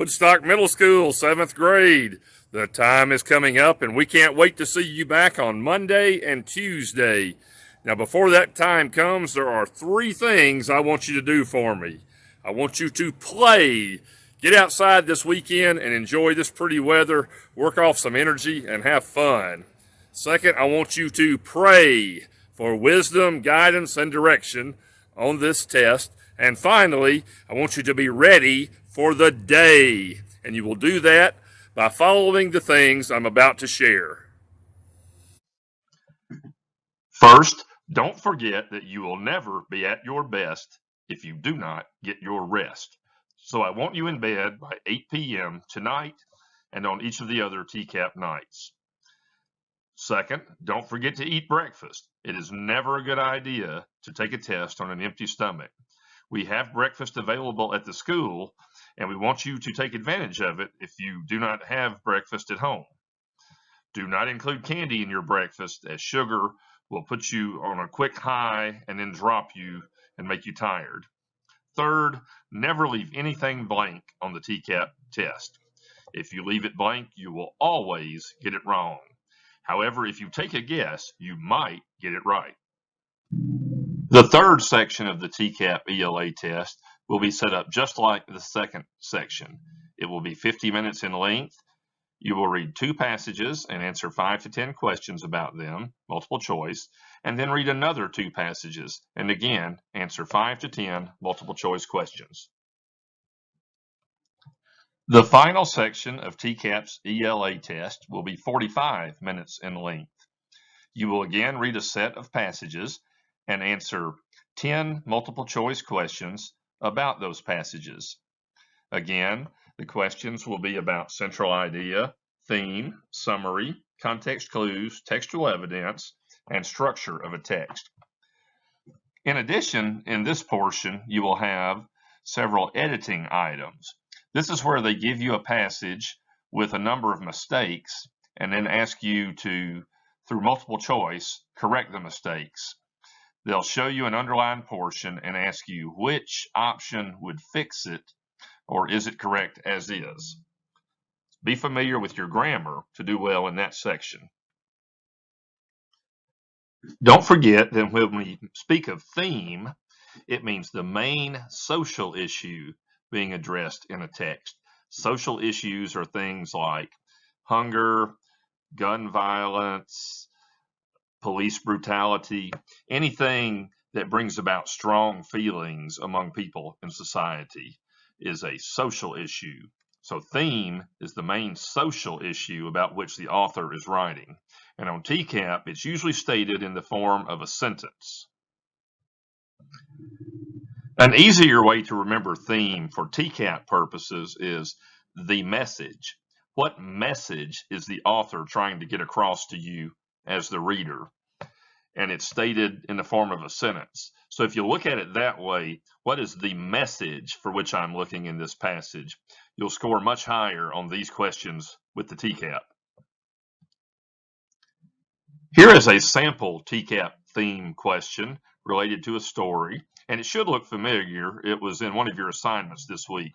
Woodstock Middle School, 7th grade. The time is coming up, and we can't wait to see you back on Monday and Tuesday. Now, before that time comes, there are 3 things I want you to do for me. I want you to play. Get outside this weekend and enjoy this pretty weather, work off some energy, and have fun. Second, I want you to pray for wisdom, guidance, and direction on this test. And finally, I want you to be ready for the day. And you will do that by following the things I'm about to share. First, don't forget that you will never be at your best if you do not get your rest. So I want you in bed by 8 p.m. tonight and on each of the other TCAP nights. Second, don't forget to eat breakfast. It is never a good idea to take a test on an empty stomach. We have breakfast available at the school, and we want you to take advantage of it if you do not have breakfast at home. Do not include candy in your breakfast, as sugar will put you on a quick high and then drop you and make you tired. Third, never leave anything blank on the TCAP test. If you leave it blank, you will always get it wrong. However, if you take a guess, you might get it right. The third section of the TCAP ELA test will be set up just like the second section. It will be 50 minutes in length. You will read 2 passages and answer 5 to 10 questions about them, multiple choice, and then read another 2 passages and again answer 5 to 10 multiple choice questions. The final section of TCAP's ELA test will be 45 minutes in length. You will again read a set of passages and answer 10 multiple choice questions about those passages. Again, the questions will be about central idea, theme, summary, context clues, textual evidence, and structure of a text. In addition, in this portion, you will have several editing items. This is where they give you a passage with a number of mistakes and then ask you to, through multiple choice, correct the mistakes. They'll show you an underlined portion and ask you which option would fix it, or is it correct as is. Be familiar with your grammar to do well in that section. Don't forget that when we speak of theme, it means the main social issue being addressed in a text. Social issues are things like hunger, gun violence, police brutality, anything that brings about strong feelings among people in society is a social issue. So theme is the main social issue about which the author is writing. And on TCAP, it's usually stated in the form of a sentence. An easier way to remember theme for TCAP purposes is the message. What message is the author trying to get across to you as the reader? And it's stated in the form of a sentence. So if you look at it that way, what is the message for which I'm looking in this passage? You'll score much higher on these questions with the TCAP. Here is a sample TCAP theme question related to a story, and it should look familiar. It was in one of your assignments this week.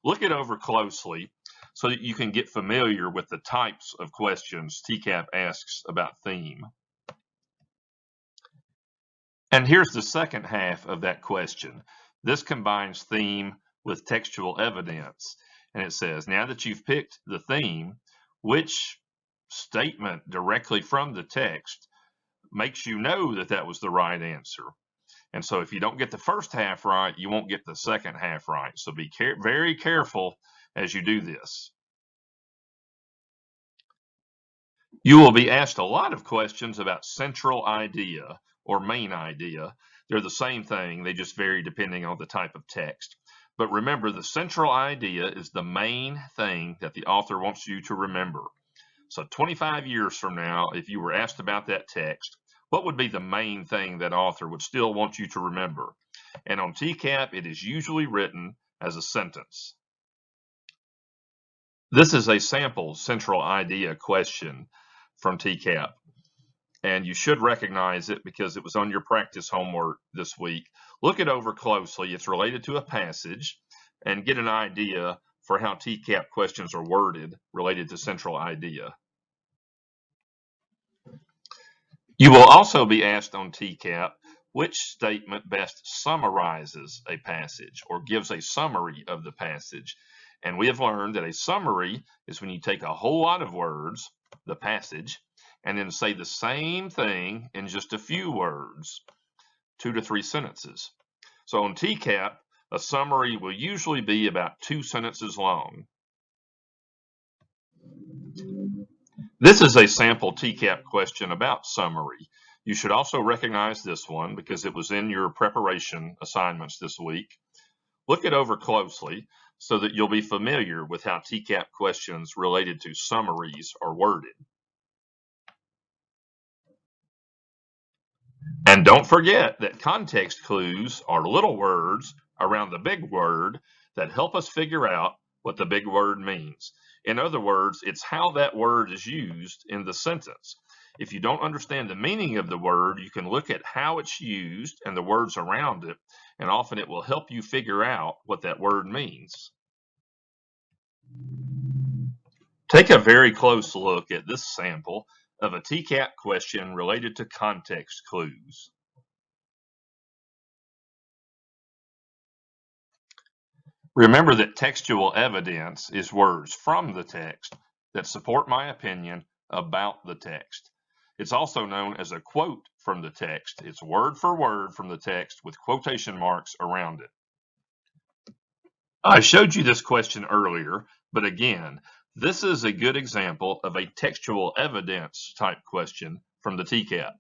Look it over closely so that you can get familiar with the types of questions TCAP asks about theme. And here's the second half of that question. This combines theme with textual evidence. And it says, now that you've picked the theme, which statement directly from the text makes you know that that was the right answer? And so if you don't get the first half right, you won't get the second half right. So be very careful as you do this. You will be asked a lot of questions about central idea or main idea. They're the same thing, they just vary depending on the type of text. But remember, the central idea is the main thing that the author wants you to remember. So 25 years from now, if you were asked about that text, what would be the main thing that author would still want you to remember? And on TCAP, it is usually written as a sentence. This is a sample central idea question from TCAP. And you should recognize it because it was on your practice homework this week. Look it over closely. It's related to a passage, and get an idea for how TCAP questions are worded related to central idea. You will also be asked on TCAP which statement best summarizes a passage or gives a summary of the passage. And we have learned that a summary is when you take a whole lot of words, the passage, and then say the same thing in just a few words, 2 to 3 sentences. So on TCAP, a summary will usually be about 2 sentences long. This is a sample TCAP question about summary. You should also recognize this one because it was in your preparation assignments this week. Look it over closely so that you'll be familiar with how TCAP questions related to summaries are worded. And don't forget that context clues are little words around the big word that help us figure out what the big word means. In other words, it's how that word is used in the sentence. If you don't understand the meaning of the word, you can look at how it's used and the words around it, and often it will help you figure out what that word means. Take a very close look at this sample of a TCAP question related to context clues. Remember that textual evidence is words from the text that support my opinion about the text. It's also known as a quote from the text. It's word for word from the text with quotation marks around it. I showed you this question earlier, but again, this is a good example of a textual evidence type question from the TCAP.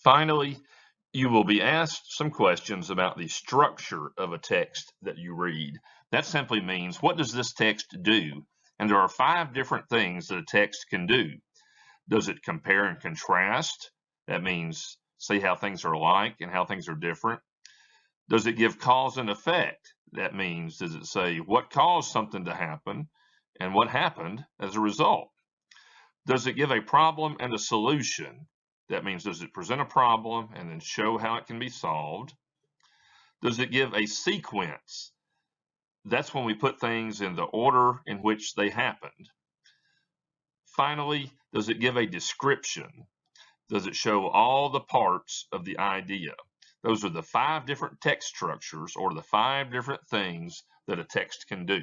Finally, you will be asked some questions about the structure of a text that you read. That simply means, what does this text do? And there are 5 different things that a text can do. Does it compare and contrast? That means say how things are like and how things are different. Does it give cause and effect? That means, does it say what caused something to happen and what happened as a result? Does it give a problem and a solution? That means, does it present a problem and then show how it can be solved? Does it give a sequence? That's when we put things in the order in which they happened. Finally, does it give a description? Does it show all the parts of the idea? Those are the 5 different text structures, or the 5 different things that a text can do.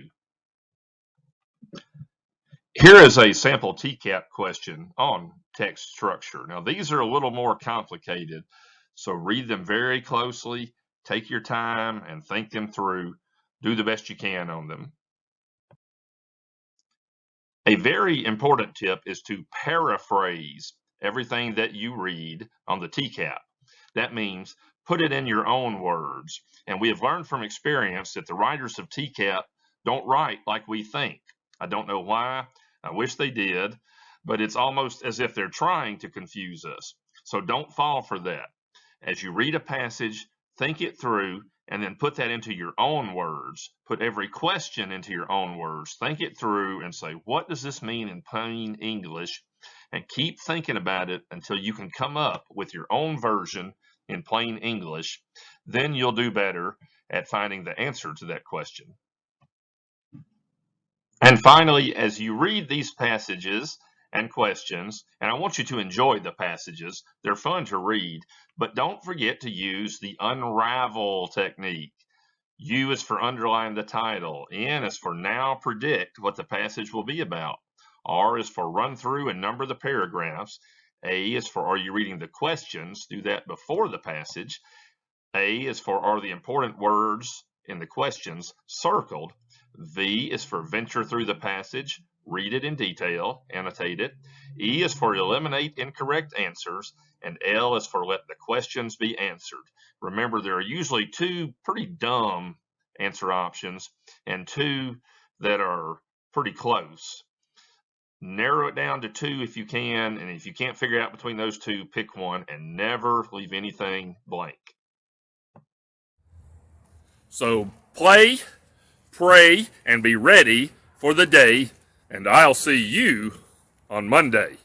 Here is a sample TCAP question on text structure. Now, these are a little more complicated, so read them very closely, take your time, and think them through. Do the best you can on them. A very important tip is to paraphrase everything that you read on the TCAP. That means put it in your own words. And we have learned from experience that the writers of TCAP don't write like we think. I don't know why. I wish they did, but it's almost as if they're trying to confuse us. So don't fall for that. As you read a passage, think it through, and then put that into your own words. Put every question into your own words. Think it through and say, what does this mean in plain English? And keep thinking about it until you can come up with your own version in plain English. Then you'll do better at finding the answer to that question. And finally, as you read these passages and questions, and I want you to enjoy the passages, they're fun to read, but don't forget to use the Unravel technique. U is for underline the title. N is for now predict what the passage will be about. R is for run through and number the paragraphs. A is for are you reading the questions? Do that before the passage. A is for are the important words in the questions circled. V is for venture through the passage, read it in detail, annotate it. E is for eliminate incorrect answers, and L is for let the questions be answered. Remember, there are usually 2 pretty dumb answer options and 2 that are pretty close. Narrow it down to 2 if you can, and if you can't figure out between those 2, pick one and never leave anything blank. So play, pray, and be ready for the day, and I'll see you on Monday.